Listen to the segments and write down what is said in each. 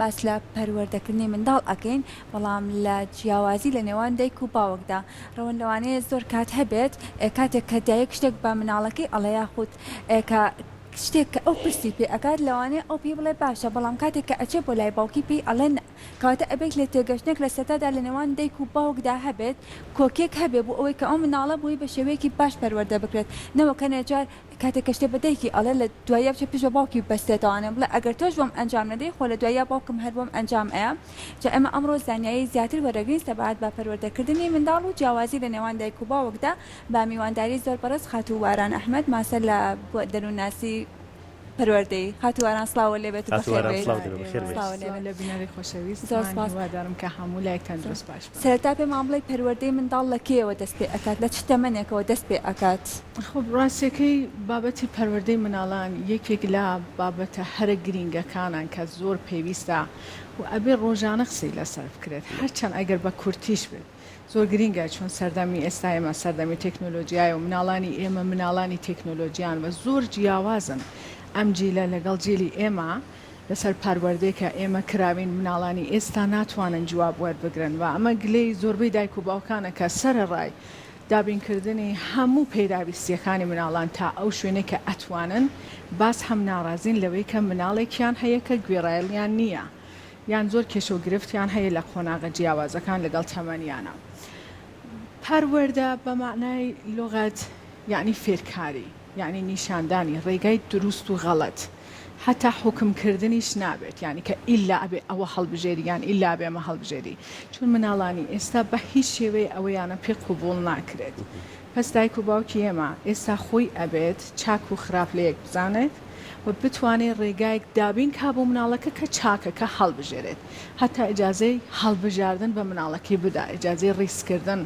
باس لە پەروەردەکردنی منداڵ ئەکەین بەڵام لە جیاوازی لە نێوان دایک و باوەکدا ڕەوەن لەوانەیە زۆر کات هەبێت کاتێک کە دایک شتێک بە مناڵەکەی ئەڵێ یاخود کە شتێک کە ئەو پرسی پێ ئەکات لەوانەیە ئەو پێی بڵێ باشە بەڵام کاتێک کە ئەچێ بۆ لای باوکی پێی ئەڵێن کاتە ئەبێت لە تێگەشتێک لە سەتادا لە نێوان دایک و باوکدا هەبێت کۆکێک هەبێ بۆ ئەوەی کە ئەو مناڵە بووی بە شێوەیەکی باش پەروەردە بکرێت نەوەکە نەجار کاتێک کە شتێ بە دایکی ئەڵێ لە دوایە بچێ پێش بە باوکی بەستێتەوانێ بڵێ ئەگەر تۆش بۆم ئەنجام نەدەی خۆ لە دوایە باوکم هەر بۆم ئەنجام ئەیە جا ئێمە ئەمڕۆ زانیایی زیاتر وەرەگرین سەبارەت بە پەروەردەکردنی منداڵ و جیاوازی لە نێوان دایک و باوکدا با میوانداری زۆر بەڕێز خاتوواران ئەحمەد ماسە لە دەروونناسی پەروەردەی خاتوواران سڵاوە لێبێت لە بینەری خۆشەویست زۆر سپاسوادارم کە هەموو لایەکتان دروست باش سەرەتا پێمان بڵێ پەروەردەی منداڵ لە کێوە دەست پێ ئەکات لە چ تەمەنێکەوە دەست پێ ئەکات خب ڕاستیەکەی بابەتی پەروەردەی مناڵان یەکێک لە بابەتە هەرە گرینگەکانان کە زۆر پێویستە و ئەبێ ڕۆژانە قسەی لەسەر بکرێت هەرچەند ئەگەر بە کورتیش بێت زۆر گرینگە چون سەردەمی ئێستا ئێمە سەردەمی تەکنۆلۆژیای و مناڵانی ئێمە مناڵانی تەکنۆلۆژیان و زۆر جیاوازن ئەم جیلە لەگەڵ جیلی ئێمە لەسەر پەروەردەیەکە ئێمە کراوین مناڵانی ئێستا ناتوانن جواب وەربگرن و ئەمە گلەی زۆربەی دایک و باوکانە کە سەرەڕای دابینکردنی هەموو پەیداویستیەکانی مناڵان تا ئەو شوێنێک کە ئەتوانن باس هەم ناڕازین لەوەی کە مناڵێکیان هەیە کە گوێڕایەڵیان نییە یان زۆر کێشە و گرفتیان هەیە لە قۆناغە جیاوازەکان لەگەڵ تەمەنیانە پەروەردە بە معنای لغەت یعنی فێرکاری یعنی نیشاندانی ڕێگای دروست و غەڵەت حتا حکمکردنیش نابێت یعنی کە ئیلا ئەبێ ئەوە هەڵبژێری یان ئیلا بێ ئەمە هەڵبژێری چون مناڵانی ئێستا بە هیچ شێوەیە ئەوەیانە پێ قوبوڵ ناکرێت پس دایک و باوکی ئێمە ئێستا خۆی ئەبێت چاک و خراپ لە یەک بزانێت و بتوانێت ڕێگایك دابین کا بۆ مناڵەکە کە چاکەکە هەڵبژێرێت هەتا ئیجازەی هەڵبژاردن بە مناڵەکەی بدا ئیجازەی ڕیسکردن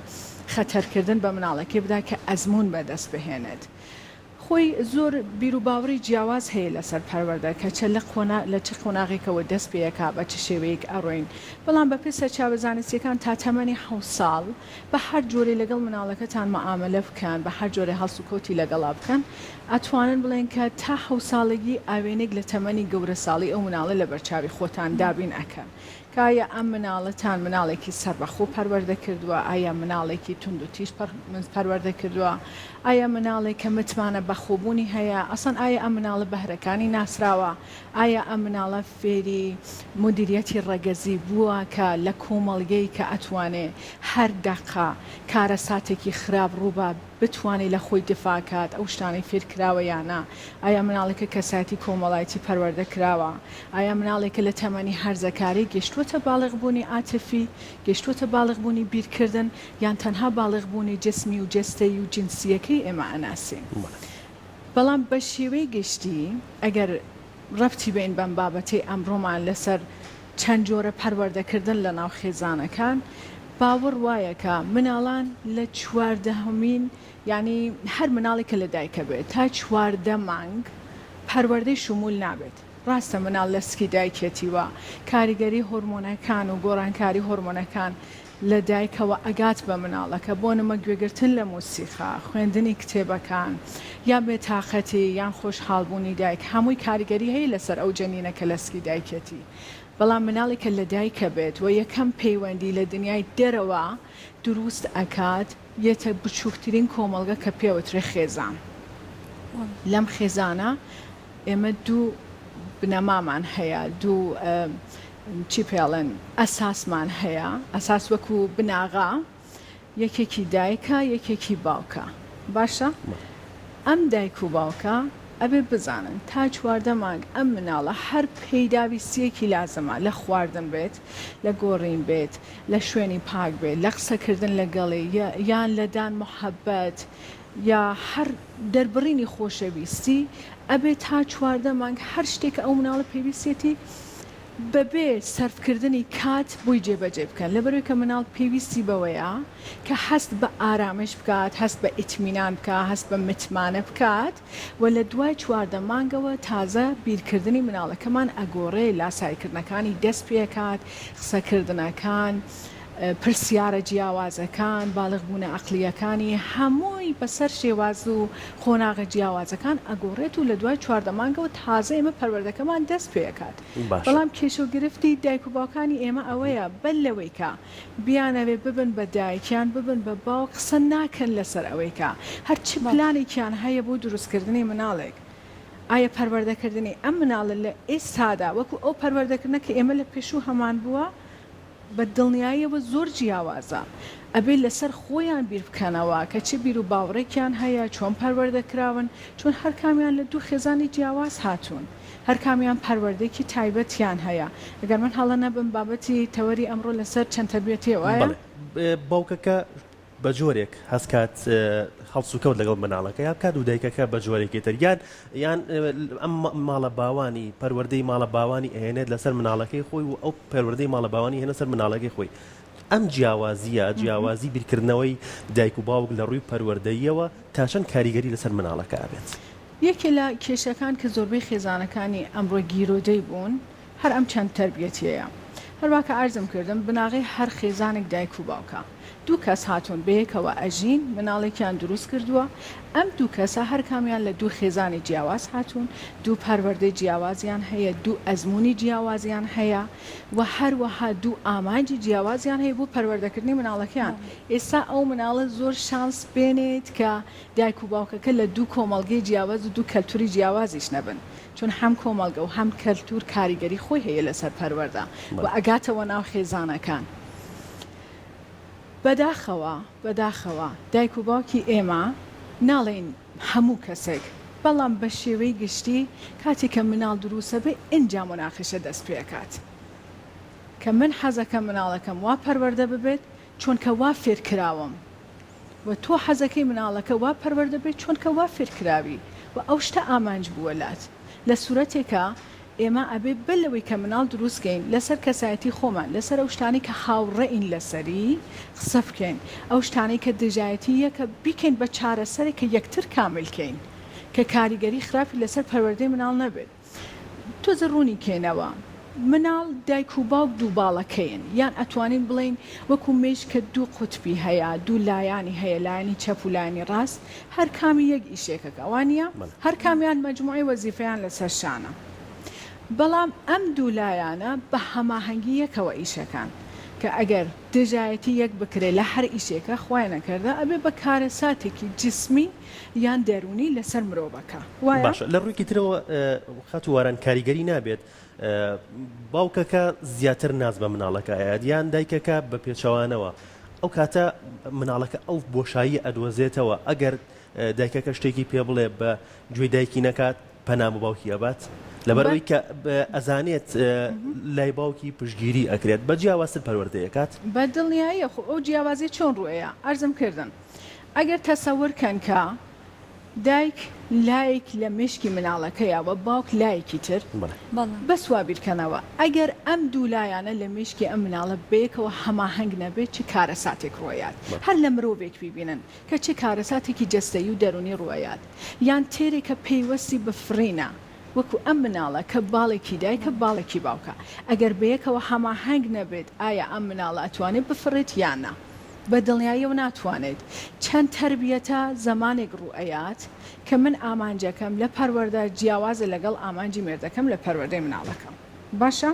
خەتەرکردن بە مناڵەکەی بدا کە ئەزمون بەدەست بهێنێت خۆی زۆر بیر و باوەڕی جیاواز هەیە لەسەر پەروەردە کە چە لە چه قۆناغێکەوە دەست پێیەکا بە چ شێوەیەک ئەڕۆین بەڵام بە پێ سەرچاوە زانستیەکان تا تەمەنی 7 ساڵ بە هەر جۆرەی لەگەڵ مناڵەکەتان مەعاملە بکەن بە هەر جۆرە هەڵس و کۆتی لەگەڵا بکەن ئەتوانن بڵێن کە تا 7 ساڵگی ئاوێنێک لە تەمەنی گەورە ساڵی ئەو مناڵە لە بەرچاوی خۆتان دابین ئەکەن کایە ئەم مناڵەتان مناڵێکی سەربەخۆ پەروەردە کردووە ئایا مناڵێکی تونند و تیژ پەروەردە کردووە ئایا مناڵێک کە متمانە بەخۆبوونی هەیە ئەسەن ئایا ئەم مناڵە بەهرەکانی ناسراوە ئایا ئەم مناڵە فێری مدیریەتی ڕەگەزی بووە کە لە کۆمەڵگەی کە ئەتوانێ هەر دەقا کارە ساتێکی خراپ ڕووبە بتوانێت لە خۆی دفاکات ئەو شتانی فێرکراوە یانە ئایا مناڵێکە کەساتی کۆمەڵایەتی پەروەردە کراوە ئایا مناڵێکە لە تەمەنی هەرزەکاری گەشتووەتە باڵغبوونی ئاتفی گەشتووەتە باڵغبوونی بیرکردن یان تەنها باڵغبوونی جسمی و جستەی و جنسیەکەی ئێمە ئەناسین بەڵام بە شێوەی گەشتی ئەگەر ڕەبتی بین بەم بابەتی ئەمڕۆمان لەسەر چەند جۆرە پەروەردەکردن لە ناو خێزانەکان باوەڕ وایە کە مناڵان لە 14هەمین ینی هەر مناڵێکە لە دایکە بێت تا 14 مانگ پەروەردەی شمول نابێت ڕاستە مناڵ لە سکی دایکێتیوە کاریگەری هۆرمۆنەکان و گۆڕانکاری هۆرمۆنەکان لە دایکەوە ئەگات بە مناڵەکە بۆ نمە گوێگرتن لە مۆسیقا خوێندنی کتێبەکان یان بێتاقەتی یان خۆشحاڵبوونی دایک هەمووی کاریگەری هەیە لەسەر ئەو جەنینەکە لە سکی دایکێتی بەڵام مناڵێکە لە دایکە بێت و یەکەم پەیوەندی لە دنیای دەرەوە دروست ئەکات یەتە بچووکترین کۆمەڵگە کە پێوترێ خێزان لەم خێزانە ئێمە دوو بنەمامان هەیە دوو چی پێڵێن ئەساسمان هەیە ئەساس وەکو بناغا یەکێکی دایکە یەکێکی باوکە باشە ئەم دایک و باوکە ئەبێ بزانن تا 14 مانگ ئەم مناڵە هەر پەیداویستیەکی لازمە لە خواردن بێت لە گۆڕین بێت لە شوێنی پاک بێت لە قسەکردن لەگەڵی یان لەدان محەبەت یا هەر دەربڕینی خۆشەویستی ئەبێ تا 14 مانگ هەر شتێک ئەو مناڵە پێویستێتی بەبێ سەرفکردنی کات بۆی جێبەجێ بکەن لەبەرەوەی کە مناڵ پێویستی بەوەیە کە هەست بە ئارامش بکات هەست بە ئیتمینان بکات هەست بە متمانە بکات و لە دوای 14 مانگەوە تازە بیرکردنی مناڵەکەمان ئەگۆڕێ لاسایکردنەکانی دەست پێکات قسەکردنەکان پرسیارە جیاوازەکان باڵغبوونە عەقلیەکانی هەمووی بەسەر شێواز و خۆناغە جیاوازەکان ئەگۆڕێت و لە دوای 14 مانگەوە تازە ئێمە پەروەردەکەمان دەست پێکات. بەڵام کێشەوگرفتی دایک و باوکانی ئێمە ئەوەیە بەل لەوەی کە بیانەوێ ببن بە دایکیان ببن بە باوک قسە ناکەن لەسەر ئەوەی کە هەرچی پلانێکیان هەیە بۆ دروستکردنی مناڵێک. ئایا پەروەردەکردنی ئەم مناڵە لە ئێستادا وەکو ئەو پەروەردەکردنە کە ئێمە لە پێشوو هەمان بووە بە دڵنیاییەوە زۆر جیاوازە ئەبێ لەسەر خۆیان بیر بکەنەوە کە چه بیر و باوڕێکیان هەیە چۆن پەروەردەکراون چۆن هەر کامیان لە دوو خێزانی جیاواز هاتوون هەر کامیان پەروەردەیەکی تایبەتیان هەیە ئەگەر من هەڵە نەبم بابەتی تەوەری ئەمڕۆ لەسەر چەند تەربیەتیەوە باوکەکە بە جۆرێک هەستکات هەڵسوکەوت لەگەڵ مناڵەکە یا بکات و دایکەکە بە جۆرێکی تر یان ئەم ماڵە باوانی پەروەردەی ماڵە باوانی ئەهێنێت لەسەر مناڵەکەی خۆی و ئەو پەروەردەی ماڵە باوانی هێنە سەر مناڵەکەی خۆی ئەم جیاوازی بیرکردنەوەی دایک و باوک لە ڕووی پەروەردەییەوە تا چەند کاریگەری لەسەر مناڵەکە ئابێت. یەکێ لە کێشەکان کە زۆربەی خێزانەکانی ئەمڕۆ گیرۆدەی بوون هەر ئەم چەند تەربیەتیەیە هەروەکە ئارزم کردم بناغی هەر خێزانێک دایک و باوکە دوو کەس هاتوون بەیەکەوە ئەژین مناڵێکیان دروست کردووە ئەم دوو کەسە هەر کامیان لە دوو خێزانی جیاواز هاتوون دوو پەروەردەی جیاوازیان هەیە دوو ئەزمموی جیاوازیان هەیە و هەروەها دوو ئامانجی جیاوازیان هەیە بۆ پەروەردەکردنی مناڵەکەیان ئێستا ئەو مناڵە زۆر شانس بێنێت کە دایک و باوکەکە لە دوو کۆمەڵگەی جیاواز و دوو کەلتوری جیاوازیش نەبن چون هەم کۆمەڵگە و هەم کەلتور کاریگەری خۆی هەیە لەسەر پەروەردە و ئەگاتەوە ناو خێزانەکان. بەداخەوە دایک و باوکی ئێمە ناڵێن هەموو کەسێک بەڵام بە شێوەی گشتی کاتێک کە مناڵ دروسە بێ ئینجا موناقشە دەست پێکات کە من حەزەکە مناڵەکەم وا پەروەردە ببێت چۆن کە وا فێرکراوم و تۆ حەزەکەی مناڵەکە وا پەروەردە بێت چۆن کە وا فێرکراوی و ئەو شتە ئامانج بووەلات لە سوورەتێکە ئێمە ئەبێ بلەوەی کە مناڵ دروستکەین لەسەر کەسایەتی خۆمان لەسەر ئەو شتانی کە هاوڕێین لەسەری قسە بکەین ئەو شتانی کە دژایەتیە کە بیکەین بە چارەسەرێک کە یەکتر کاملکەین کە کاریگەری خراپی لەسەر پەروەردەی مناڵ نەبێت تۆزە ڕوونی کێنەوە مناڵ دایک و باوک دوو باڵەکەین یان ئەتوانین بڵین وەکو مێش کە دوو قوتبی هەیە دوو لایانی هەیە لایانی چەپ و لایانی ڕاست هەر کامی یەک ئیشێکەکە وانە هەر کامیان مەجموعی وەزیفەیان لەسەر شانە بەڵام ئەم دوو لایانە بە هەماهەنگی یەکەوە ئیشەکان کە ئەگەر دژایەتی یەک بکرێت لە هەر ئیشێکە خوای نەکردە ئەبێ بە کارە ساتێکی جسمی یان دەرونی لەسەر مرۆڤەکە باشە لە ڕوویکی ترەوە خەت و واران کاریگەری نابێت باوکەکە زیاتر ناز بە مناڵەکە یان دایکەکە بە پێچەوانەوە ئەو کاتە مناڵەکە ئەو بۆشایی ئەدوەزێتەوە ئەگەر دایکەکە شتێکی پێ بڵێ بە گوێی دایکی نەکات پەنام و باوکی ئەبات لەبەرەوەی کە ئەزانێت لای باوکی پشتگیری ئەکرێت بە جیاوازتر پەروەردەیەکات بە دڵنیاییە خۆ ئەو جیاوازی چۆن ڕوەیە ئەرزم کردن ئەگەر تەسەورکەن کە دایک لایەک لە مشکی مناڵەکەیەوە باوک لایەکی تر بەسوا بیرکەنەوە ئەگەر ئەم دوو لایانە لە مشکی ئەم مناڵە بەیەکەوە هەماهەنگ نەبێت چ کارە ساتێک ڕۆیات هەر لە مرۆڤێک ببینن کە چه کارە ساتێکی جەستەیی و دەرونی ڕوەیات یان تێرێکە پەیوەستی بفرینە وەکو ئەم مناڵە کە باڵێکی دایکە باڵێکی باوکە ئەگەر بەیەکەوە هەماهەنگ نەبێت ئایا ئەم مناڵە ئەتوانێت بفڕێت یانە بە دڵنیاییەوە ناتوانێت چەند تەربیەتە زمانێک ڕوئەیات کە من ئامانجەکەم لە پەروەردە جیاوازە لەگەڵ ئامانجی مێردەکەم لە پەروەردەی مناڵەکەم باشە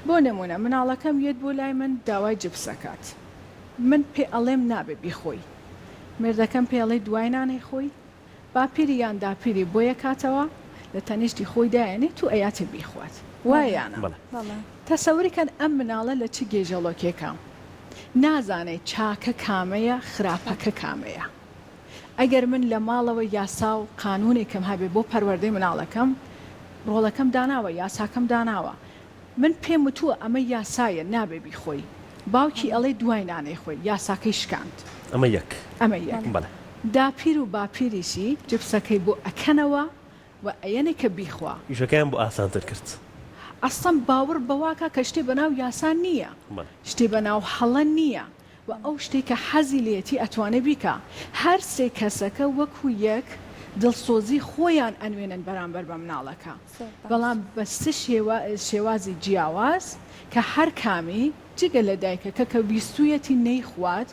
بۆ نمونە مناڵەکەم یەت بۆ لای من داوای جبسەکات من پێ ئەڵێم نابێ بیخۆی مێردەکەم پێڵێ دوای نانەی خۆی باپیری یان داپیری بۆ یەکاتەوە لە تەنیشتی خۆی دایێنێت و ئەیاتە بیخوات وایانە تەسەوریکەن ئەم مناڵە لە چ گێژەڵۆکێکە نازانێت چاکە کامەیە خراپەکە کامەیە ئەگەر من لە ماڵەوە یاسا و قانونێکم هەبێ بۆ پەروەردەی مناڵەکەم ڕۆڵەکەم داناوە یاساکەم داناوە من پێم وتووە ئەمە یاسایە نابێ بیخۆی باوکی ئەڵێ دوای نانەی خۆی یاساکەی شکاند ئەمە یەک داپیر و باپیریشی جبسەکەی بۆ ئەکەنەوە و ئەیەنێ کە بیخوا ئیشەکەیان بۆ ئاسانتر کرد ئەستەم باوەڕ بەواکە کە شتێ بەناو یاسان نییە شتێ بەناو هەڵەن نییە و ئەو شتێکە حەزی لێتی ئەتوانێ بیکە هەر سێ کەسەکە وەکو یەک دڵسۆزی خۆیان ئەنوێنن بەرامبەر بە مناڵەکە بەڵام بەستە شێوازی جیاواز کە هەر کامی جگە لە دایکەکە کە بیستویەتی نەیخوات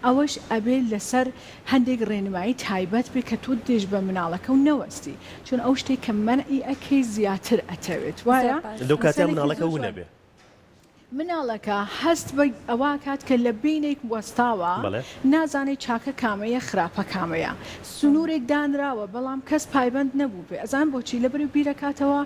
ئەوەش ئەبێ لەسەر هەندێک ڕێنمایی تایبەت بێ کە تۆ دێژ بە مناڵەکە و نەوەستی چون ئەو شتێک کە منعی ئەکەی زیاتر ئەتەوێت وایە لەو کاتە مناڵەکە و نەبێ مناڵەکە هەست بە ئەوە کات کە لە بینێک وەستاوە نازانێت چاکە کامەیە خراپە کامەیە سنوورێک دانراوە بەڵام کەس پایبند نەبوو بێ ئەزان بۆچی لەبەر بیرەکاتەوە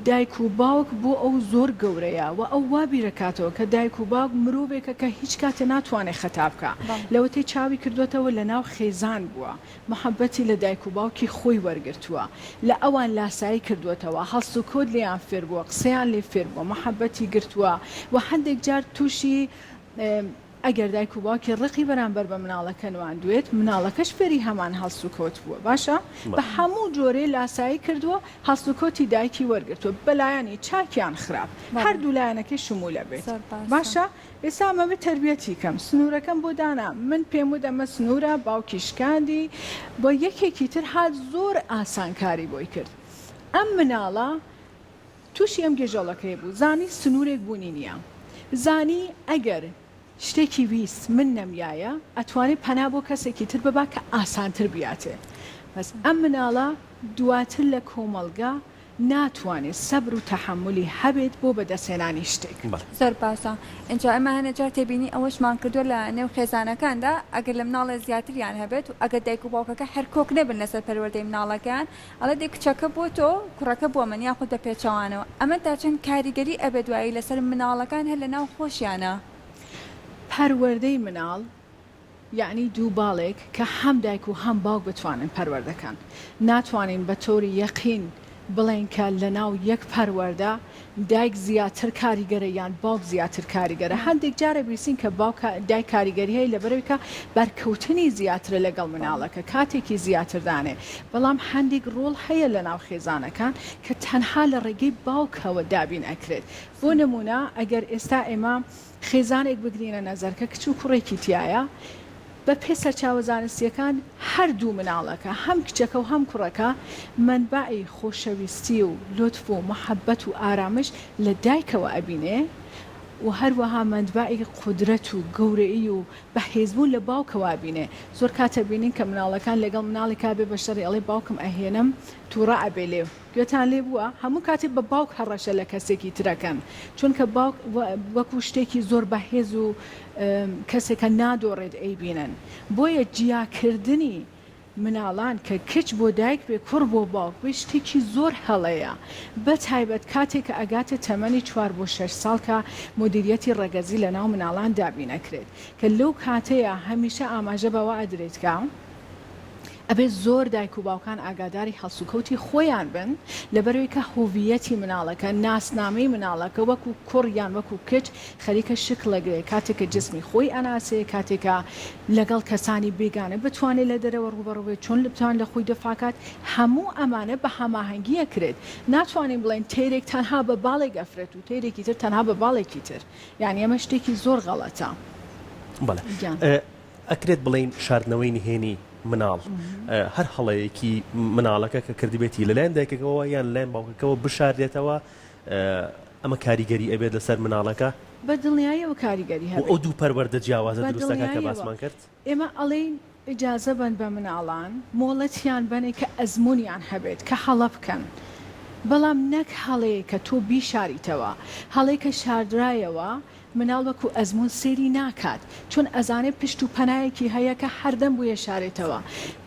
دایک و باوک بۆ ئەو زۆر گەورەیە و ئەو وا بیرەکاتەوە کە دایک و باوک مرۆڤێکە کە هیچ کاتە ناتوانێت خەتا بکە لەوەتەی چاوی کردوێتەوە لە ناو خێزان بووە محەبەتی لە دایک و باوکی خۆی وەرگرتووە لە ئەوان لاسایی کردوێتەوە هەڵس و کۆد لێیان فێر بووە قسەیان لێ فێر بووە محەبەتی گرتووە و هەندێک جار تووشی ئەگەر دایک و باوکی ڕقی بەرامبەر بە مناڵەکە نواندوێت مناڵەکەش فێری هەمان هەڵس و کۆت بووە باشە بە هەموو جۆرەی لاسایی کردووە هەڵس و کۆتی دایکی وەرگرتووە بەلایانی چاکیان خراپ هەردوو لایەنەکەی شمولە بێت باشە ئێستا ئەمە تەربیەتی کەم سنوورەکەم بۆ دانا من پێم وت ئەمە سنوورە باوکی شکاندی بۆ یەکێکی تر هات زۆر ئاسانکاری بۆی کرد ئەم مناڵە تووشی ئەم گێژەڵەکەی بوو زانی سنوورێک بوونی نییە زانی ئەگەر شتێکی ویست من نەمیایە ئەتوانێت پەنا بۆ کەسێکی تر ببا کە ئاسانتر بیاتێ بەس ئەم مناڵە دواتر لە کۆمەڵگا ناتوانێت سەبر و تەحملی هەبێت بۆ بەدەستهێنانی شتێک زۆر باشە اینجا ئەمە هەنەجار تێبینی ئەوەشمان کردووە لە نێو خێزانەکاندا ئەگەر لە مناڵە زیاتریان هەبێت و ئەگەر دایک و باوکەکە هەر کۆک نەبن لەسەر پەروەردەی مناڵەکان ئەڵە دێ کچەکە بۆ تۆ کوڕەکە بۆ من یاخود بە پێچەوانەوە ئەمە تا چەند کاریگەری ئەبێ دوایی لەسەر مناڵەکان هەر لە ناو خۆشیانە پەروەردەی مناڵ یعنی دوو باڵێک کە هەم دایک و هەم باوک بتوانن پەروەردەکان ناتوانین بە تۆری یەقین بڵێن کە لە ناو یەک پەروەردە دایک زیاتر کاریگەرە یان باوک زیاتر کاریگەرە هەندێک جارە بیرسین کە دایک کاریگەری هەیە لەبەرەوەی کە بەرکەوتنی زیاترە لەگەڵ مناڵەکە کاتێکی زیاتردانێ بەڵام هەندێک ڕۆڵ هەیە لە ناو خێزانەکان کە تەنها لە ڕێگەی باوکەوە دابین ئەکرێت بۆ نمونە ئەگەر ئێستا ئێمە خێزانێک بگرینە نەزەرکە کچ و کوڕێکی تایە بە پێ سەرچاوە زانستیەکان هەردوو مناڵەکە هەم کچەکە و هەم کوڕەکە منبعی خۆشەویستی و لطف و محەبەت و ئارامش لە دایکەوە ئەبینێ و هەروەها منبعی قودرەت و گەورەی و بەهێزبوون لە باوکەوە بینێ زۆر کاتە بینین کە مناڵەکان لەگەڵ مناڵی کابێ بە شەڕی ئەڵێ باوکم ئەهێنم تووڕە ئەبێ لێو گوێتان لێ بووە هەموو کاتێک بە باوک هەڕەشە لە کەسێکی ترەکەن چونکە باوک وەکو شتێکی زۆر بەهێز و کەسێکە نادۆڕێت ئەیبینن بۆیە جیاکردنی مناڵان کە کچ بۆ دایک بێ کوڕ بۆ باوک بێ شتێکی زۆر هەڵەیە بە تایبەت کاتێک کە ئەگاتە تەمەنی 4 بۆ 6 ساڵ کە مدیریەتی ڕەگەزی لە ناو مناڵان دابینەکرێت کە لەو کاتەیە هەمیشە ئاماژە بەوە ئەدرێت کە ئەبێ زۆر دایک و باوکان ئاگاداری هەڵسوکەوتی خۆیان بن لەبەرەوەی کە هۆڤیەتی مناڵەکە ناسنامەی مناڵەکە وەکو کوڕیان وەکو کچ خەریکە شکل لەگرێ کاتێککە جسمی خۆی ئەناسێ کاتێکە لەگەڵ کەسانی بێگانە بتوانێت لە دەرەوە ڕوبەڕوێت چۆن بتوان لە خۆی دەفاکات هەموو ئەمانە بە هەماهەنگیە کرێت ناتوانین بڵێن تێرێک تەنها بە باڵێک ئەفرێت و تێرێکی تر تەنها بە باڵێکی تر یعنی ئەمە شتێکی زۆر غەڵەتە ئەکرێت بڵین شاردنەوەی نهێنی مناڵ هەر هەڵەیەکی مناڵەکە کە کردبێتی لەلایەن دایکەکەەوە یان لایەن باوکەکەەوە بشاردێتەوە ئەمە کاریگەری ئەبێت لەسەر مناڵەکە بە دڵنیاییەوە کاریگەری هەبێت ئەو دوو پەروەردە جیاوازە دروستەکە کە باسمان کرد ئێمە ئەڵێن ئیجازە بن بە مناڵان مۆڵەتیان بنێ کە ئەزممویان هەبێت کە هەڵە بکەن بەڵام نەک هەڵەیە کە تۆ بیشاریتەوە هەڵەیە کە شاردرایەوە مناڵ وەکو ئەزمون سێری ناکات چون ئەزانێ پشت و پەنایەکی هەیە کە هەردەم بووە شارێتەوە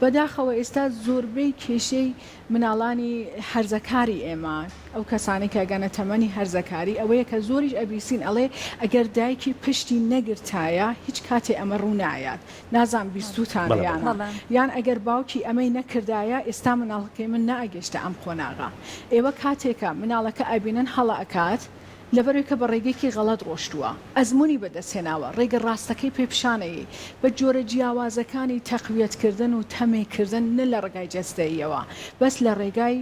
بەداخەوە ئێستا زۆربەی کێشەی مناڵانی هەرزەکاری ئێمە ئەو کەسانی کە گەنە تەمەنی هەرزەکاری ئەوەیە کە زۆریش ئەبیسین ئەڵێ ئەگەر دایکی پشتی نەگرتایە هیچ کاتێ ئەمە ڕوونایەت نازان بیستوتانیانە یان ئەگەر باوکی ئەمەی نەکردایە ئێستا مناڵەکەی من نائگەشتە ئەم خۆناغا ئێوە کاتێکە مناڵەکە ئەبینن هەڵە ئەکات لەبەرەوەی کە بە ڕێگەیەکی غەڵەت ڕۆشتووە ئەزمموی بەدەستهێناوە ڕێگە ڕاستەکەی پێپشانەیە بە جۆرە جیاوازەکانی تەقویەتکردن و تەمێکردن نە لە ڕێگای جەستەییەوە بەس لە ڕێگای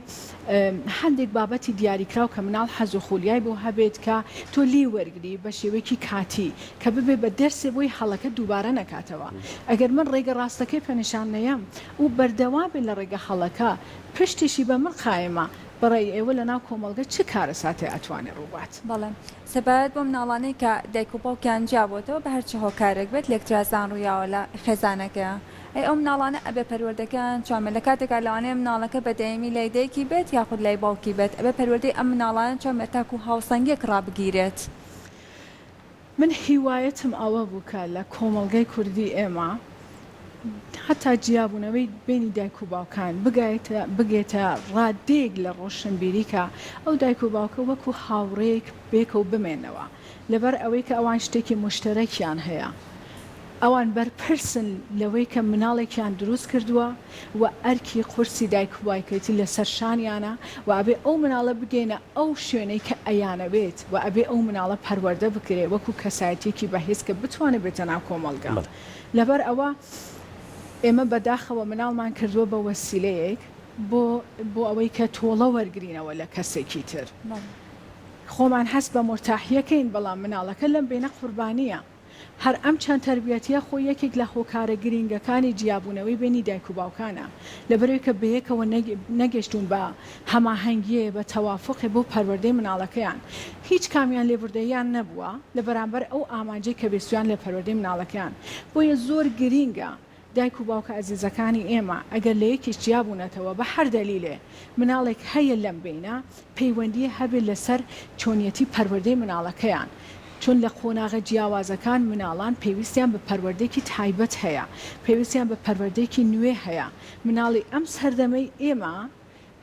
هەندێک بابەتی دیاریکراو کە مناڵ حەز و خولیای بۆ هەبێت کە تۆ لی وەرگری بە شێوەیەکی کاتی کە ببێ بە دەرسێ بۆی هەڵەکە دووبارە نەکاتەوە ئەگەر من ڕێگە ڕاستەکەی پێنیشان نەیەم و بەردەوام بێت لە ڕێگە هەڵەکە پشتیشی بە من قایمە بەڕێی ئێوە لە ناو کۆمەڵگە چ کارە ساتێ ئەتوانێت ڕووبات بەڵێ سەبەت بۆ مناڵانەی کە دایک و باوکیان جیابەوە بە هەرچی هۆکارێک بێت لێکترازان ڕوویاوە لە خێزانەکە ئەی ئەو مناڵانە ئەبێ پەروەردەکان چۆمە لە کاتێکا لەوانەیە مناڵەکە بەدەیەمی لای دایکی بێت یاخود لای باوکی بێت ئەبێ پەروەردەی ئەم مناڵانە چۆمە تاکو هاوسەنگێک ڕابگیرێت. من هیوایەتم ئەوە بوو کە لە کۆمەڵگەی کوردی ئێمە حتا جیابوونەوەی بینی دایک و باوکان بگێتە ڕادێک لە ڕۆشنبیریکە ئەو دایک و باوکە وەکو هاوڕێک بێکە و بمێنەوە لەبەر ئەوەی کە ئەوان شتێکی مشتەرەکیان هەیە ئەوان بەرپرسن لەوەی کە مناڵێکیان دروست کردووە و ئەرکی قورسی دایک و باوکەتی لەسەر شانیانە و ئەبێ ئەو مناڵە بگەینە ئەو شوێنەی کە ئەیانە بێت و ئەبێ ئەو مناڵە پەروەردە بکرێ وەکو کەسایەتێکی بەهێز کە بتوانێت بێتە ناو کۆمەڵگە لەبەر ئەوە ئێمە بەداخەوە مناڵمان کردووە بە وەسیلەیەک بۆ ئەوەی کە تۆڵە وەرگرینەوە لە کەسێکی تر خۆمان هەست بە مرتاحیەکەین بەڵام مناڵەکە لەم بینە قوربانیە هەر ئەم چەند تربیەتیە خۆ یەکێک لە هۆکارە گرنگەکانی جیابوونەوەی بینی دایک و باوکانە لەبەرەوەی کە بەیەکەوە نەگەشتون بە هەماهەنگیە بە تەوافقی بۆ پەروەردەی مناڵەکەیان هیچ کامیان لێبوردەیان نەبووە لە بەرامبەر ئەو ئامانجەی کە بێسویان لە پەروەردەی مناڵەکەیان بۆیە زۆر گرینگە دایک و باوکە ئەزیزەکانی ئێمە ئەگەر لە یەکیش جیابوونەتەوە بە هەر دەلیلێ مناڵێک هەیە لەم بینە پەیوەندی هەبێت لەسەر چۆنیەتی پەروەردەی مناڵەکەیان چون لە قۆناغە جیاوازەکان مناڵان پێویستیان بە پەروەردەیەکی تایبەت هەیە پێویستیان بە پەروەردەیەکی نوێ هەیە مناڵی ئەم سەردەمەی ئێمە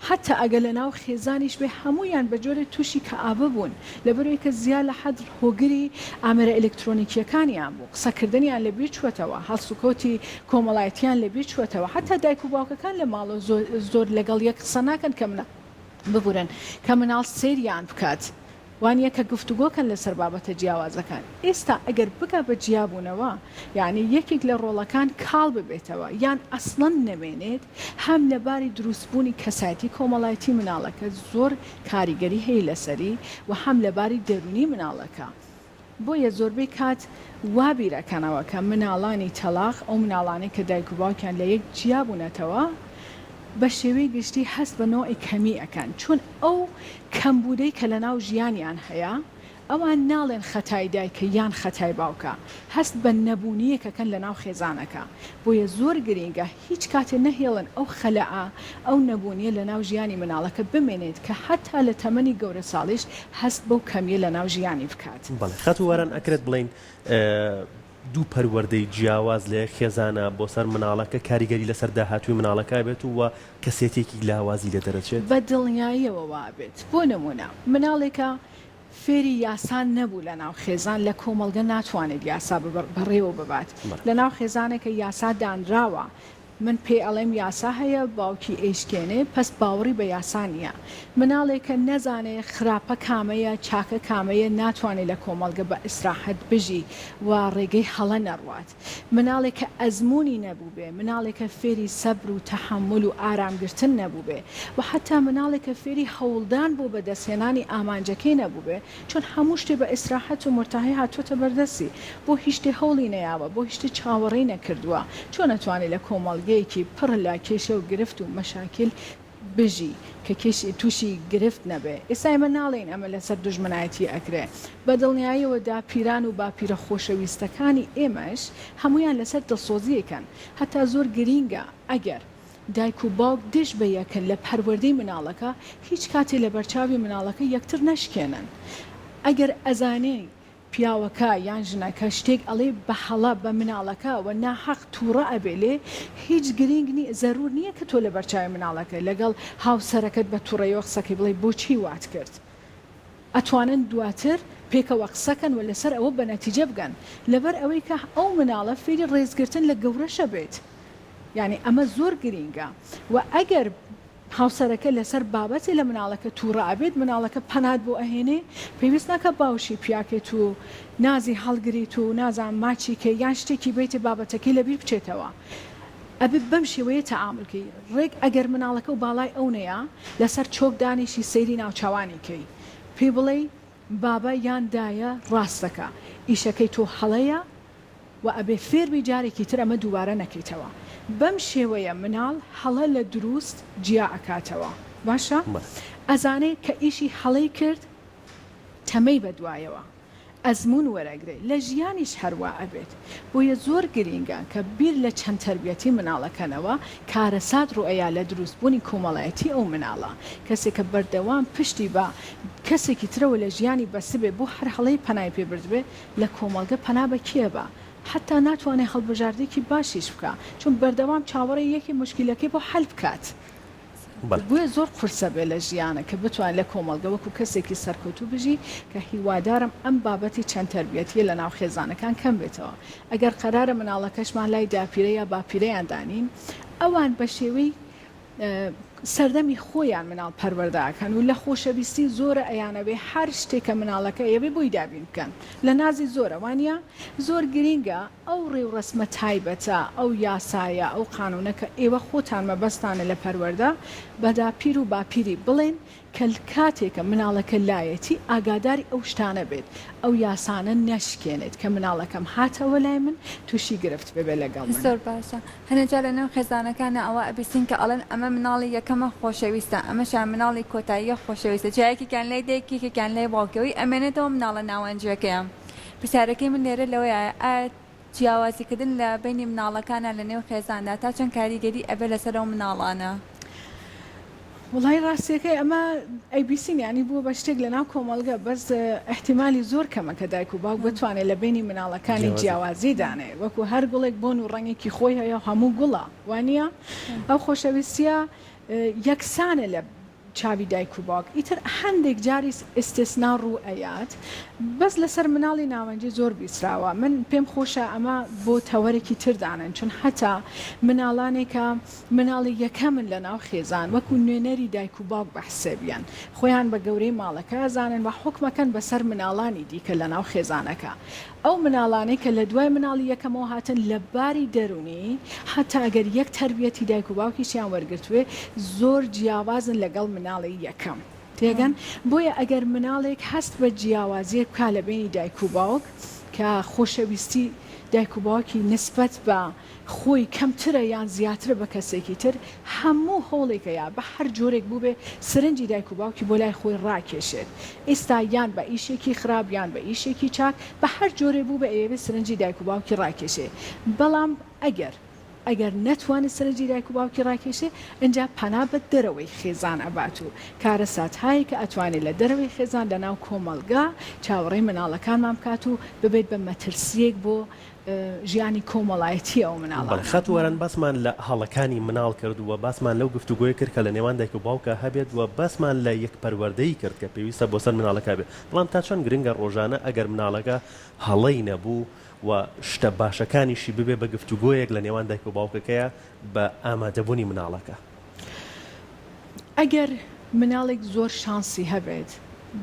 حتا ئەگە لە ناو خێزانیش بێ هەمویان بە جۆرە تووشی کە ئابە بوون لەبەرەوەی کە زیاد لە حەد هۆگری ئامێرە ئەلکترۆنیکیەکانیان بوو قسەکردنیان لەبیر چوەتەوە هەڵسوکۆتی کۆمەڵایەتیان لەبیر چوەتەوە حتا دایک و باوکەکان لە ماڵە زۆر لەگەڵ یەک قسە ناکەن کە منە ببورن کە مناڵ سێریان بکات وانە کە گفتوگۆکەن لەسەر بابەتە جیاوازەکان ئێستا ئەگەر بگا بە جیابوونەوە یعنی یەکێک لە ڕۆڵەکان کاڵ ببێتەوە یان ئەسڵەن نەمێنێت هەم لەباری دروستبوونی کەسایەتی کۆمەڵایەتی مناڵەکە زۆر کاریگەری هەیە لەسەری و هەم لەباری دەرونی مناڵەکە بۆیە زۆربەی کات وابیرەکەنەوە کە مناڵانی تەلاق ئەو مناڵانی کە دایک و باوکیان لە یەک جیابوونەتەوە بە شێوەی گشتی هەست بە نۆعی کەمی ئەکەن چون ئەو کەمبودەی کە لە ناو ژیانیان هەیە ئەوان ناڵێن خەتای دایکە یان خەتای باوکە هەست بە نەبوونیەکەکەن لە ناو خێزانەکە بۆیە زۆر گرینگە هیچ کاتێ نەهێڵن ئەو خەلەعە ئەو نەبوونیە لە ناو ژیانی مناڵەکە بمێنێت کە حتا لە تەمەنی گەورە ساڵیش هەست بەو کەمیە لە ناو ژیانی بکات بەڵێ خەت و وەران ئەکرێت بڵین دوو پەروەردەی جیاواز لە خێزانە بۆ سەر مناڵەکە کاریگەری لەسەر داهاتووی مناڵەکە بێت و کەسێتێکی لاوازی لە دەرەچێت بە دڵنیاییەوە وابێت بۆ نمونە مناڵێکە فێری یاسان نەبوو لە ناو خێزان لە کۆمەڵگە ناتوانێت یاسا بەڕێوە ببات لە ناو خێزانێکە یاسا دانراوە من پێ ئەڵێم یاسا هەیە باوکی ئێشکێنێ پس باوەڕی بە یاسا نییە مناڵێکە نەزانێت خراپە کامەیە چاکە کامەیە ناتوانێت لە کۆمەڵگە بە ئیسراحەت بژی و ڕێگەی هەڵە نەڕوات مناڵێکە ئەزمموی نەبوو بێ مناڵێکە فێری سەبر و تەحمل و ئارامگرتن نەبوو بێ و حتا مناڵێکە فێری هەوڵدان بۆ بەدەستهێنانی ئامانجەکەی نەبوو بێ چون هەموو شتێ بە ئیسراحەت و مرتاحی هاتوۆتە بەردەستی بۆ هیچ شتێ هەوڵی نەیاوە بۆ هیچ شتێ چاوەڕێی نەکردووە چۆن نەتوانێت لە کۆمەڵگەیەکی پڕ لە کێشە و گرفت و مەشاکل بژی کە کێشی تووشی گرفت نەبێ ئێستا ئێمە ناڵێن ئەمە لەسەر دژمنایەتی ئەکرێ بە دڵنیاییەوە داپیران و باپیرە خۆشەویستەکانی ئێمەش هەمویان لەسەر دڵسۆزیەکەن هەتا زۆر گرینگە ئەگەر دایک و باوک دش بە یەکن لە پەروەردەی مناڵەکە هیچ کاتێ لە بەرچاوی مناڵەکە یەکتر نەشکێنن ئەگەر ئەزانەی پیاوەکە یان ژنەکە شتێک ئەڵێ بە هەڵە بە مناڵەکە و ناحەق تووڕە ئەبێلێ هیچ گرنگنی زەرور نییە کە تۆ لە بەرچاوی مناڵەکە لەگەڵ هاوسەرەکەت بە تووڕەیەوە قسەکەی بڵێ بۆچی وات کرد ئەتوانن دواتر پێکەوە قسەکەن و لەسەر ئەوە بە نەتیجە بگەن لەبەر ئەوەی کە ئەو مناڵە فێری ڕێزگرتن لە گەورەشە بێت یعنی ئەمە زۆر گرینگە و ئەگەر هاوسەرەکە لەسەر بابەتی لە مناڵەکە تووڕە ئەبێت مناڵەکە پەنات بۆ ئەهێنێ پێویست ناکە باوشی پیاکێت و نازی هەڵگریت و نازان ماچی کە یان شتێکی بیتی بابەتەکەی لەبیر بچێتەوە ئەبێت بەم شێوەیە تەعاملکەی ڕێک ئەگەر مناڵەکە و باڵای ئەو نەیە لەسەر چۆک دانیشی سەیری ناوچوانیکەی پێ بڵێ بابا یان دایە ڕاستەکە ئیشەکەی تۆ هەڵەیە و ئەبێ فێربی جارێکی تر ئەمە دووبارە نەکەیتەوە بەم شێوەیە مناڵ هەڵە لە دروست جیا ئەکاتەوە باشە ئەزانێت کە ئیشی هەڵەی کرد تەمەی بەدوایەوە ئەزمون وەرەگرێت لە ژیانیش هەروە ئەبێت بۆیە زۆر گرینگە کە بیر لە چەند تربیەتی مناڵەکەنەوە کارەسات ڕوئەیە لە دروستبوونی کۆمەڵایەتی ئەو مناڵە کەسێک کە بەردەوام پشتی بە کەسێکی ترەوە لە ژیانی بەسبێ بۆ هەر هەڵەی پەنای پێبردبێ لە کۆمەڵگە پەنا بە کێ بە حتا ناتوانێت هەڵبژاردێکی باشیش بکە چون بەردەوام چاوەڕێ یەکی مشکلەکەی بۆ حەل بکات. بۆیە زۆر قورسە بێ لە ژیانە کە بتوان لە کۆمەڵگە وەکو کەسێکی سەرکەوتوو بژی کە هیوادارم ئەم بابەتی چەند تربیەتیە لە ناو خێزانەکان کەم بێتەوە ئەگەر قەرارە مناڵەکەشمان لای داپیرە یا باپیرەیان دانین ئەوان بە شێوەی سەردەمی خۆیان مناڵ پەروەردەکەن و لە خۆشەویستی زۆرە ئەیانەوێ هەر شتێکە مناڵەکە ئێوێ بۆی دابین بکەن لە نازی زۆرەوانە زۆر گرینگە ئەو ڕێوڕسمە تایبەتە ئەو یاسایە ئەو قانونەکە ئێوە خۆتان مەبەستانە لە پەروەردە بەداپیر و باپیری بڵێن کە کاتێکە مناڵەکە لایەتی ئاگاداری ئەو شتانە بێت ئەو یاسانە نەشکێنێت کە مناڵەکەم هاتەوە لای من تووشی گرفت ببێ لەگەڵ من. زۆر باشە هەنێجا لە نێو خێزانەکانە ئەوە ئەبیستین کە ئەڵەن ئەمە مناڵی یەکەمە خۆشەویستە ئەمەشان مناڵی کۆتاییە خۆشەویستە جایەکیان لای دایکێکێکیان لای باوکەوەی ئەمێنێتەوە مناڵە ناوەنجەکەیە پرسیارەکەی من لێرە لەوەیە ئایا جیاوازیکردن لە بینی مناڵەکانە لە نێو خێزاندا تا چەند کاریگەری ئەبێ لەسەر ئەو مناڵانە؟ وڵای ڕاستیەکەی ئەمە ئەیبیسین ینی بووە بە شتێک لە ناو کۆمەڵگە بەس احتیمالی زۆر کەمە کە دایک و باوک بتوانێت لە بینی مناڵەکانی جیاوازی دانێ وەکو هەر گوڵێک بۆن و ڕەنگێکی خۆی هەیە هەموو گوڵە وانە ئەو خۆشەویستیە یەکسانە لە چاوی دایک و باوک ئیتر هەندێک جاری ئستثنا ڕوو ئەیات بەس لەسەر مناڵی ناوەنجی زۆر بیسراوە من پێم خۆشە ئەمە بۆ تەوەرێکی تردانن چون حتا مناڵانێکە مناڵی یەکەمن لە ناو خێزان وەکو نوێنەری دایک و باوک بەحسێبیان خۆیان بە گەورەی ماڵەکە زانن و حکمەکەن بەسەر مناڵانی دیکە لە ناو خێزانەکە ئەو مناڵانەی کە لە دوای مناڵی یەکەمەوە هاتن لە باری دەرونی حتا ئەگەر یەک تربیەتی دایک و باوکیشیان وەرگرتوێ زۆر جیاوازن لەگەڵ مناڵی یەکەم تێگەن بۆیە ئەگەر مناڵێک هەست بە جیاوازیە بکا لە بینی دایک و باوک کە خۆشەویستی دایک و باوکی نسبەت بە خۆی کەمترە یان زیاترە بە کەسێکی تر هەموو هەوڵێکەیە بە هەر جۆرێک بوو بێ سرنجی دایک و باوکی بۆ لای خۆی ڕاکێشێت ئێستا یان بە ئیشێکی خراپیان بە ئیشێکی چاک بە هەر جۆرێ بوو بە ئێوێ سرنجی دایک و باوکی ڕاکێشێ بەڵام ئەگەر نەتوانێت سەرنجی دایک و باوکی ڕاکێشێ اینجا پەنا بە دەرەوەی خێزان ئەبات و کارەسات هایی کە ئەتوانێت لە دەرەوەی خێزان لە ناو کۆمەڵگا چاوەڕێی مناڵەکانمان بکات و ببێت بە مەترسیەک بۆ ژیانی کۆمەڵایەتی ئەو مناڵە خەت وەران باسمان لە هەڵەکانی مناڵ کرد و باسمان لەو گفتوگۆی کرد کە لە نێوان دایک و باوکە هەبێت و باسمان لە یەک پەروەردەی کرد کە پێویستە بۆ سەر مناڵەکە بێت بەڵام تا چەند گرنگە ڕۆژانە ئەگەر مناڵەکە هەڵەی نەبوو و شتە باشەکانیشی ببێ بە گفتوگۆیەک لە نێوان دایک و باوکەکەیە بە ئامادەبوونی مناڵەکە ئەگەر مناڵێک زۆر شانسی هەبێت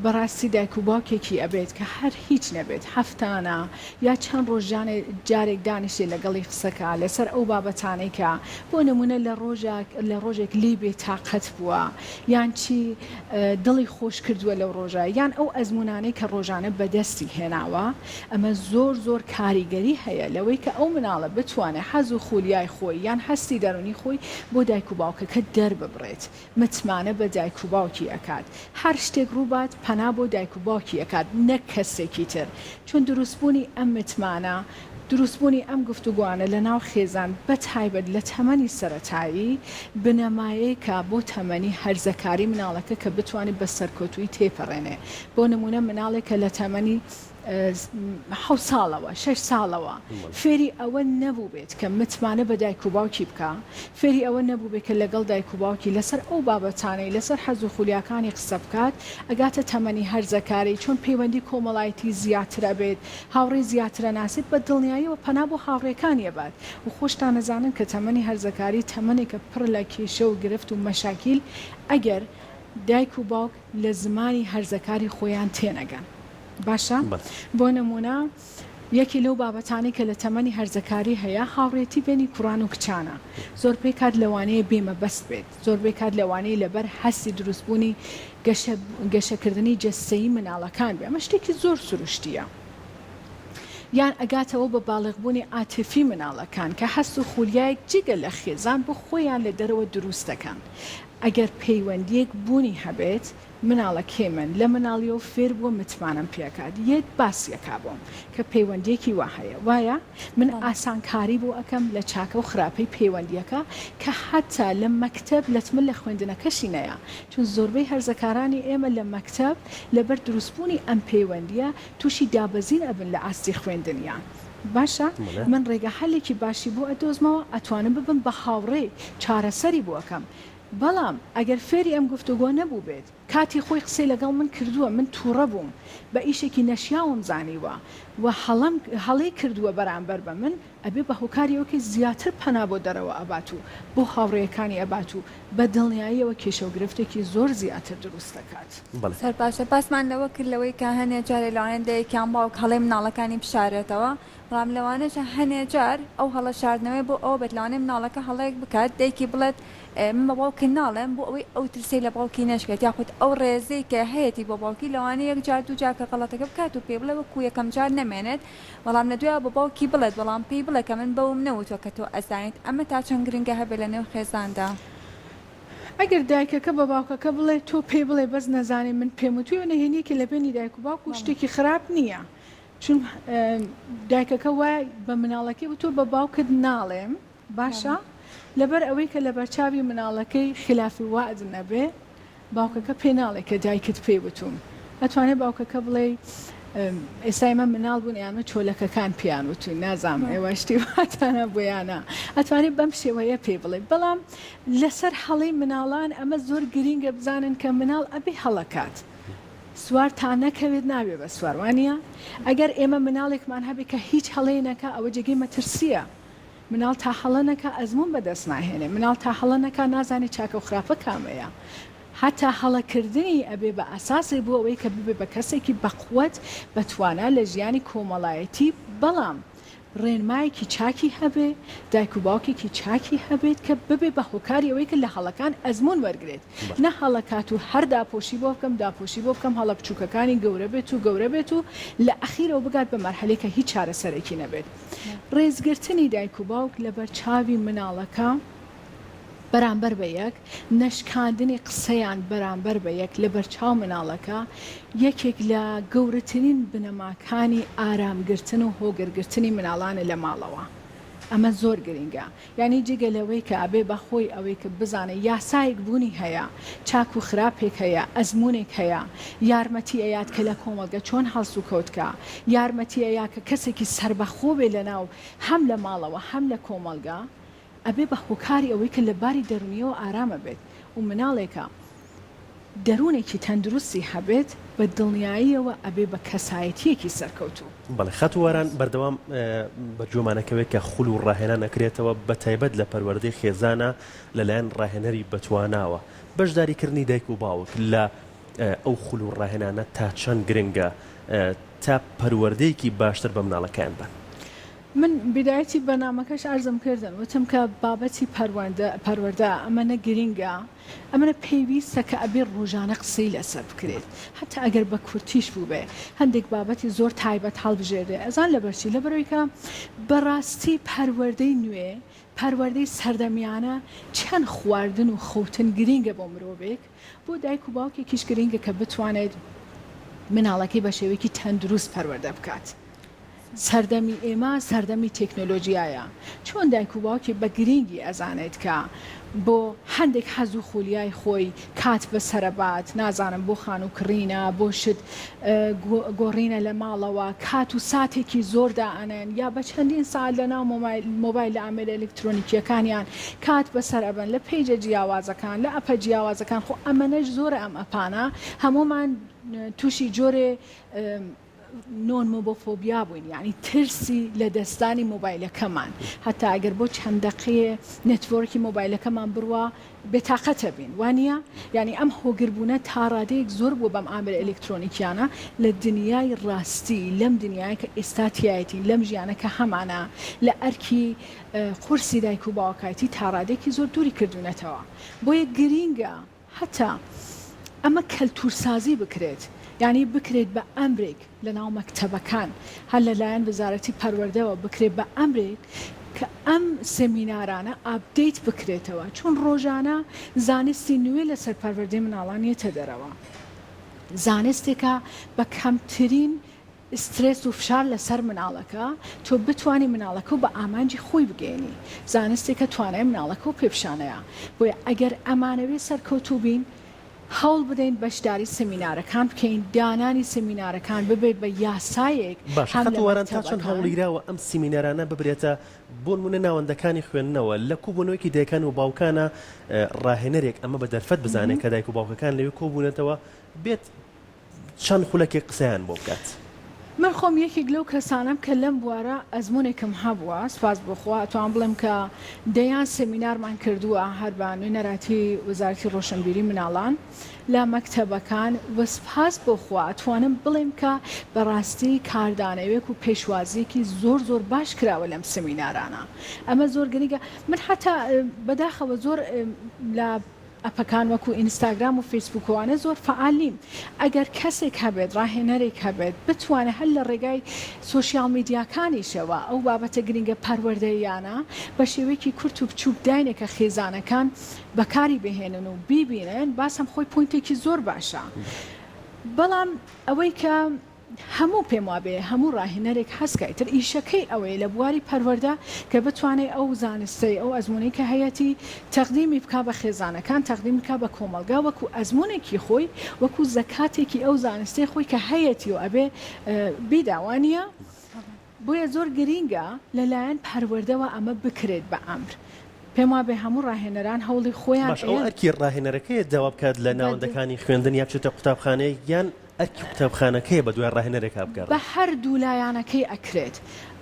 بەڕاستی دایک و باوکێکی ئەبێت کە هەر هیچ نەبێت هەفتانە یا چەند ڕۆژانێ جارێک دانیشێ لەگەڵی قسەکە لەسەر ئەو بابەتانەی کە بۆ نمونە لە ڕۆژێک لی بێتاقەت بووە یان چی دڵی خۆش کردووە لەو ڕۆژە یان ئەو ئەزمونانەی کە ڕۆژانە بەدەستی هێناوە ئەمە زۆر کاریگەری هەیە لەوەی کە ئەو مناڵە بتوانێت حەز و خولیای خۆی یان هەستی دەرونی خۆی بۆ دایک و باوکەکە دەرببڕێت متمانە بە دایک و باوکی ئەکات هەر شتێک ڕووبات پەنا بۆ دایک و باوکی ئەکات نەک کەسێکی تر چون دروستبوونی ئەم متمانە دروستبوونی ئەم گفتوگوانە لە ناو خێزان بە تایبەت لە تەمەنی سەرەتایی بنەمایەیەکە بۆ تەمەنی هەرزەکاری مناڵەکە کە بتوانێت بە سەرکەوتووی تێپەڕێنێ بۆ نمونە مناڵێکە لە تەمەنی 7 ساڵەوە 6 ساڵەوە فێری ئەوە نەبوو بێت کە متمانە بە دایک و باوکی بکە فێری ئەوە نەبوو بێت کە لەگەڵ دایک و باوکی لەسەر ئەو بابەتانەی لەسەر حەز و خولیاکانی قسە بکات ئەگاتە تەمەنی هەرزەکاری چۆن پەیوەندی کۆمەڵایەتی زیاترە بێت هاوڕێی زیاترە ناسیت بە دڵنیاییەوە پەنا بۆ هاوڕێکانی ئەبات و خۆشتان نەزانن کە تەمەنی هەرزەکاری تەمەنێکە پڕ لە کێشە و گرفت و مەشاکیل ئەگەر دایک و باوک لە زمانی هەرزەکاری خۆیان تێنەگەن باشە بۆ نمونە یەکی لەو بابەتانی کە لە تەمەنی هەرزەکاری هەیە هاوڕێتی بینی کوڕان و کچانە زۆر پێی کات لەوانەیە بێمە بەست بێت زۆر بێ کات لەوانەیە لەبەر هەستی دروستبوونی گەشەکردنی جەستەیی مناڵەکان بێ ئەمە شتێکی زۆر سروشتیە یان ئەگاتەوە بە باڵغبوونی ئاتفی مناڵەکان کە هەست و خولیایەک جگە لە خێزان بۆ خۆیان لە دەرەوە دروست دەکەن ئەگەر پەیوەندیەک بوونی هەبێت مناڵەکەی من لە مناڵی و فێر بووە متمانم پێکات یەک باسیەکا بووم کە پەیوەندیەکی وا هەیە وایە من ئاسانکاری بۆ ئەەکەم لە چاکە و خراپەی پەیوەندیەکە کە حتا لە مەکتب لەتمن لە خوێندنەکەشی نەیە چون زۆربەی هەرزەکارانی ئێمە لە مەکتب لەبەر دروستبوونی ئەم پەیوەندیە تووشی دابەزین ئەبن لە ئاستی خوێندنیان باشە من ڕێگە هەلێکی باشی بۆ ئەدۆزمەوە ئەتوانم ببم بە هاوڕێ چارەسەری بۆ ئەەکەم بەڵام ئەگەر فێری ئەم گفتوگۆ نەبوو بێت کاتی خۆی قسەی لەگەڵ من کردووە من تووڕە بووم بە ئیشێکی نەشیاوم زانیوە و هەڵەی کردووە بەرامبەر بە من ئەبێ بە هۆکاریەوەکە زیاتر پەنا بۆ دەرەوە ئەبات و بۆ هاوڕێیەکانی ئەبات و بە دڵنیاییەوە کێشە و گرفتێکی زۆر زیاتر دروست دەکات سەرپاشە پاسمان لەوە کرد لەوەی کە هەنێ جارێ لەوانەیەکیان باوک هەڵەی مناڵەکانی بشارێتەوە بەڵام لەوانەشە هەنێ جار ئەو هەڵە شاردنەوەی بۆ ئەو بێت لەوانەیە مناڵەکە هەڵەیەک بکات دایکی بڵێت من بە باوکی ناڵێم بۆ ئەوەی ئەو ترسی لە باوکی نەشکێت یاخود ئەو ڕێزەی کە هەیەی بۆ باوکی لەوانەیە یەک جار دوو جار کە غەڵەتەکە بکات و پێ بڵێ وەکو یەکەم جار نەمێنێت بەڵام لە دوایە بە باوکی بڵێت بەڵام پێی بڵێ کە من بەوم نەوتوە کە تۆ ئەزانیت ئەمە تا چەند گرنگە هەبێ لە نێو خێزاندا ئەگەر دایکەکە بە باوکەکە بڵێ تۆ پێی بڵێ بەس نەزانێ من پێم وتوی نەهێنیەکی لە بینی دایک و باوک و شتێکی خراپ نییە چون دایکەکە وای بە مناڵەکەی و تۆ بە باوکت ناڵێم باشە لەبەر ئەوەی کە لە بەرچاوی مناڵەکەی خلافی وعد نەبێ باوکەکە پێ ناڵێ کە دایکت پێ وتوم ئەتوانێت باوکەکە بڵێ ئێستا ئێمە مناڵ بوون یانمە چۆلەکەکان پیان وتوی نازام ئێوە شتی واتانە بۆیانە ئەتوانێت بەم شێوەیە پێ بڵێ بەڵام لەسەر هەڵەی مناڵان ئەمە زۆر گرینگە بزانن کە مناڵ ئەبێ هەڵەکات سوار تا نەکەوێت ناوێ بە سواروانە ئەگەر ئێمە مناڵێکمان هەبێ کە هیچ هەڵەیە نەکە ئەوە جێگەی مەترسیە مناڵ تا هەڵە نەکە ئەزمون بەدەست ناهێنێ مناڵ تا هەڵە نەکە نازانێت چاکە و خراپە کامەیە حتا هەڵەکردنی ئەبێ بە ئاساسی بۆ ئەوەی کە ببێ بە کەسێکی بەقوت بەتوانە لە ژیانی کۆمەڵایەتی بەڵام ڕێنمایەکی چاکی هەبێ دایک و باوکێکی چاکی هەبێت کە ببێ بە هۆکاری ئەوەی کە لە هەڵەکان ئەزمون وەرگێت نە هەڵەکات و هەر داپۆشی بۆ بکەم داپۆشی بۆ بکەم هەڵە بچووکەکانی گەورە بێت و گەورە بێت و لە ئەخیرەوە بگات بە مەرحەلەیە کە هیچ چارەسەرێکی نەبێت ڕێزگرتنی دایک و باوک لەبەر چاوی مناڵەکە بەرامبەر بە یەک نەشکاندنی قسەیان بەرامبەر بە یەک لە بەرچاو مناڵەکە یەکێک لە گەورەترین بنەماکانی ئارامگرتن و هۆگرگرتنی مناڵانە لە ماڵەوە ئەمە زۆر گرنگە یعنی جگە لەوەی کە ئەبێ بەخۆی ئەوەی کە بزانێ یاسایەک بوونی هەیە چاک و خراپێک هەیە ئەزمونێک هەیە یارمەتی ئەیات کە لە کۆمەلگە چۆن هەڵس و کەوتکە یارمەتی ئەیە کە کەسێکی سربەخۆ بێ لە ناو هەم لە ماڵەوە هەم لە کۆمەلگا ئەبێ بە هۆکاری ئەوەی کە لە باری دەرونیەوە ئارامە بێت و مناڵێکە دەروونێکی تەندروستی هەبێت بە دڵنیاییەوە ئەبێ بە کەسایەتیەکی سەرکەوتوو بەڵێ خەتوەران بەردەوام بەرجۆمانەکەوێت کە خوڵ و ڕاهێنان نەکرێتەوە بە تایبەت لە پەروەردەی خێزانە لەلایەن ڕاهێنەری بەتواناوە بەشداریکردنی دایک و باوک لە ئەو خوڵ و ڕاهێنانە تا چەند گرنگە تا پەروەردەیەکی باشتر بە مناڵەکەیان بن من بیدایەتی بەنامەکەش ئارزم کردن وتم کە بابەتی پەروەردە ئەمەنە گرینگە ئەمەنە پێویستە کە ئەبێ ڕۆژانە قسەی لەسەر بکرێت حتا ئەگەر بە کورتیش بوو بێ هەندێک بابەتی زۆر تایبەت هەڵبژێردێ ئەزان لەبەرچی لەبەرەوەی کە بەڕاستی پەروەردەی نوێ پەروەردەی سەردەمیانە چەند خواردن و خەوتن گرینگە بۆ مرۆڤێک بۆ دایک و باوکێکیش گرینگە کە بتوانێت مناڵەکەی بە شێوەیەکی تەندروست پەروەردە بکات سەردەمی ئێمە سەردەمی تەکنۆلۆژیایە چۆن دایک و باوکی بە گرنگی ئەزانێت کە بۆ هەندێک حەز و خولیای خۆی کات بە سەرەبات نازانم بۆ خان و کڕینە بۆ شت گۆڕینە لە ماڵەوە کات و ساتێکی زۆردا ئەنێن یا بە چەندین ساعت لە ناو مۆبایل لە ئامێرە ئەلکترۆنیکیەکانیان کات بەسەر ئەبن لە پیجە جیاوازەکان لە ئەپە جیاوازەکان خۆ ئەمەنەش زۆرە ئەم ئەپانە هەمومان تووشی جۆرێ نۆنمۆبۆفۆبیا بووین یعنی ترسی لە دەستانی مۆبایلەکەمان هەتا ئەگەر بۆ چەند دەقەیە نێتوۆرکی مۆبایلەکەمان بڕوە بێتاقەتە بین وانە یعنی ئەم هۆگربوونە تا ڕادەیەک زۆر بوو بەم ئامر ئەلکترۆنیکیانە لە دنیای ڕاستی لەم دنیای کە ئێستاتیایەتی لەم ژیانە کە هەمانە لە ئەرکی قورسی دایک و باوکایەتی تا ڕادێکی زۆر دووری کردوونەتەوە بۆیە گرینگە هەتا ئەمە کەلتورسازی بکرێت یعنی بکرێت بە ئەمرێک لە ناو مەکتەبەکان هەر لەلایەن وزارەتی پەروەردەوە بکرێت بە ئەمرێک کە ئەم سێمینارانە ئاپدەیت بکرێتەوە چون ڕۆژانە زانستی نوێ لەسەر پەروەردەی مناڵانیەتە دەرەوە زانستێکە بە کەمترین سترس و فشار لەسەر مناڵەکە تۆ بتانی مناڵەکە و بە ئامانجی خۆی بگەێنی زانستێکە توانای مناڵەکە و پێپشانەیە بۆیە ئەگەر ئەمانەوێ سەرکەوتوو بین هەوڵ بدەین بەشداری سەمینارەکان بکەین دانانی سەمینارەکان ببێت بە یاسایەک باش واران تا چەند هەوڵیراوە ئەم سیمینارانە ببرێتە بۆ نمونە ناوەندەکانی خوێندنەوە لە کوبوونەوەیکی دایکان و باوکانە ڕاهێنەرێک ئەمە بە دەرفەت بزانێت کە دایک و باوکەکان لەوێ کۆبوونێتەوە بێت چەند خولەکی قسەیان بۆ بکات. من خۆم یەکێک لەو کەسانم کە لەم بوارە ئەزمونێکم هەبووە سپاس بخوا توان بڵێم کە دەیان سەمینارمان کردووە هەر بە نوێنەراتی وەزارەتی ڕۆشنبیری مناڵان لە مەکتەبەکان و سپاس بخوا توانم بڵێم کە بەڕاستی کاردانەوێک و پێشوازیەکی زۆر زۆر باش کراوە لەم سەمینارانە ئەمە زۆر گرنگە من حتا بەداخەوە زۆر لە ئەپەکان وەکو ئینستاگرام و فیسبوکوانە زۆر فعالیم ئەگەر کەسێک هەبێت ڕاهێنەرێک هەبێت بتوانێت هەر لە ڕێگای سوۆسیال میدیاکانیشەوە ئەو بابەتە گرنگە پەروەردەیانە بە شێوەیەکی کورت و بچووک داینێکە خێزانەکان بەکاری بهێنن و بیبینن باسم خۆی پوینتێکی زۆر باشە بەڵام ئەوەی کە هەموو پێم وابێ هەموو ڕاهێنەرێک هەستکایتر ئیشەکەی ئەوەیە لە بواری پەروەردە کە بتوانێت ئەو زانستەی ئەو ئەزمونەی کە هەیەی تەقدیمی بکا بە خێزانەکان تەقدیم بکا بە کۆمەلگا وەکو ئەزمونێکی خۆی وەکو زەکاتێکی ئەو زانستەی خۆی کە هەیەی و ئەبێ بیداوانە بۆیە زۆر گرینگە لەلایەن پەروەردەوە ئەمە بکرێت بە ئەمر پێم وابێ هەموو ڕاهێنەران هەوڵی خۆیان ئەو ئەرکی ڕاهێنەرەکەی داوا بکات لە ناوەندەکانی خوێندن یا بچێتە قوتابخانەیە یان ئەرکی قوتابخانەکەی بە دوای ڕاهێنەرێکا بگەڕێت بە هەردوو لایەنەکەی ئەکرێت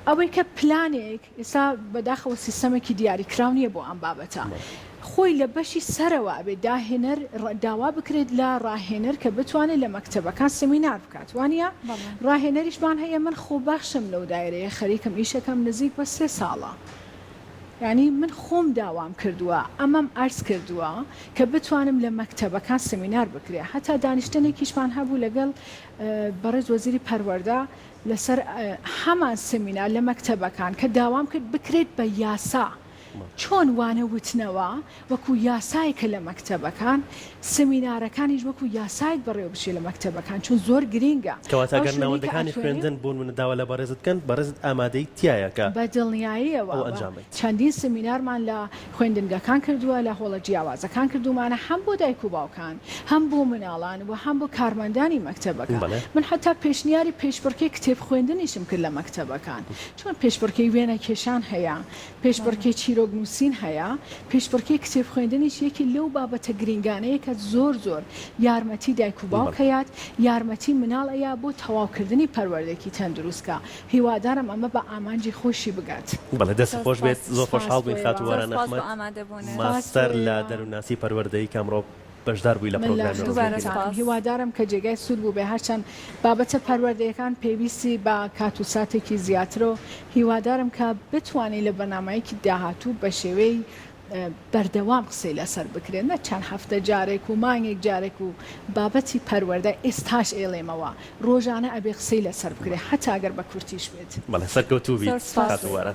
ئەوەی کە پلانێک ئێستا بەداخەوە سیستەمێکی دیاریکراو نییە بۆ ئەم بابەتە خۆی لە بەشی سەرەوە ئەبێ داهێنەر داوا بکرێت لە ڕاهێنەر کە بتوانێت لە مەکتەبەکان سەمینار بکات وانە ڕاهێنەریشمان هەیە من خۆبەخشم لەو دایرەیە خەریکم ئیشەکەم نزیک بە 3 ساڵە یعنی من خۆم داوام کردووە ئەمەم ئارز کردووە کە بتوانم لە مەکتەبەکان سەمینار بکرێ هەتا دانیشتنێکیشمان هەبوو لەگەڵ بەڕێز وەزیری پەروەردە لەسەر هەمان سەمینار لە مەکتەبەکان کە داوام کرد بکرێت بە یاسا چۆن وانە وتنەوە وەکو یاسایکە لە مەکتەبەکان سەمینارەکانیش وەکو یاسایت بەڕێوە بشێ لە مەکتەبەکان چون زۆر گرینگە کەواتەگەر ناوەندەکانی خوێندن بوون من داوا لە بەڕێزت بکەن بەڕێزت ئامادەی تایەکە بە دڵنیاییەوە چەندین سەمینارمان لە خوێندنگەکان کردووە لە هۆڵە جیاوازەکان کردومانە هەم بۆ دایک و باوکان هەم بۆ مناڵان و هەم بۆ کارمەندانی مەکتەبەکان من حتا پێشنیاری پێشبڕکێ کتێب خوێندنیشم کرد لە مەکتەبەکان چۆن پێشبڕکەی وێنە کێشان هەیە پێشبڕکەی چیرۆگنووسین هەیە پێشبڕکەی کتێب خوێندنیش یەکی لەو بابەتە گرنگانەیە کە زۆر زۆر یارمەتی دایک و باوکەیات یارمەتی مناڵەیە بۆ تەواوکردنی پەروەردەیەکی تەندروستکە هیوادارم ئەمە بە ئامانجی خۆشی بگات بەڵێ دەست خۆش بێت زۆر خۆشحاڵ بووین خاتووەران ئەحمەد ماستەر لە دەروناسی پەروەردەیی کەمڕۆ بەشدار بووی لە پرۆگرامی هیوادارم کە جێگای سوود بوو بێ هەرچەند بابەتە پەروەردەیەکان پێویستی بە کات و ساتێکی زیاترەوە هیوادارم کە بتوانێت لە بەنامەیەکی داهاتوو بە شێوەی بەردەوام قسەی لەسەر بکرێن نە چەند هەفتە جارێک و مانگێک جارێک و بابەتی پەروەردە ئێستاش ئێڵێمەوە ڕۆژانە ئەبێ قسەی لەسەر بکرێت هەتا ئەگەر بە کورتیش بێت بەڵێ سەرکەوتوو بیت خاتووەران